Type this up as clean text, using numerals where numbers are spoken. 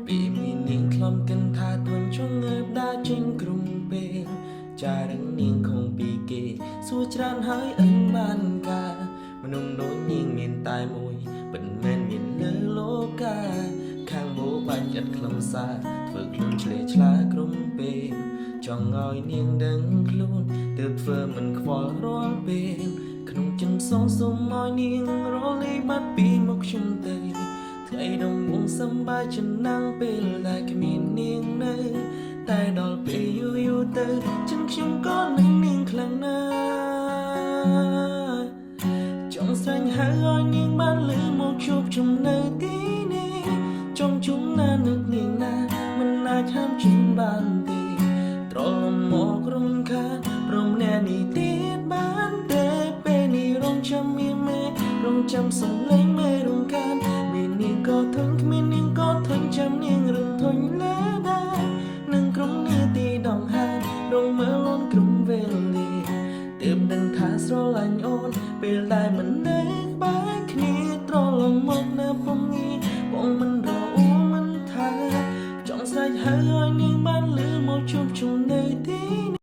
ពីមាននាងខ្លំកិនថាទន់ចង់ងើបដើរចេញក្រុមពេលចារឹងនាងคงពីគេសួរច្រើនហើយអឹងបានការមនុស្សដូចនាងមានតែមួយមិនមែនមានលើលោកាខាងមកបាញ់ចិត្តខ្លឹមសារធ្វើខ្លួនឆ្លេឆ្លាក្រុមពេលចង់ឲ្យនាងដឹងខ្លួនទើបធ្វើមិនខ្វល់រាល់ពេលក្នុងចិនសងសុំឲ្យនាងរលាយបាត់ពីមុខខ្ញុំទៅថ្ងៃដំបូងសប្បាយចំណាំងពេលដែលគ្មាននាងនៅតែដល់ពេលយូរយូរទៅចិនខ្ញុំក៏នឹងនាងខ្លាំងណាស់ចង់ស្វែងហៅឲ្យនាងបានលឺមកជួបជុំនៅទីនេះចង់ជុំណានឹកនាងណាមិនអាចហាមចេញបានទេត្រឡប់មករំខានព្រមអ្នកនេះទៀតបានទេពេលនេះរងចាំមានមេរងចាំសំឡេងមេរងការមាននាងក៏ធន់គ្មាននាងក៏ធន់ចាំនាងរឹងធន់ណាស់ដែរនឹងក្រុមនាទីដងហារងមើលលន់ក្រុមវេលាទើបដឹងថាស្រឡាញ់អូនពេលដែលមិននៅក្បែរគ្នាត្រឡប់មកនៅពងងារបងមិនរអ៊ូមិនថាចង់ស្រែកហៅឲ្យនាងបានលឺមកជួបជុំនៅទី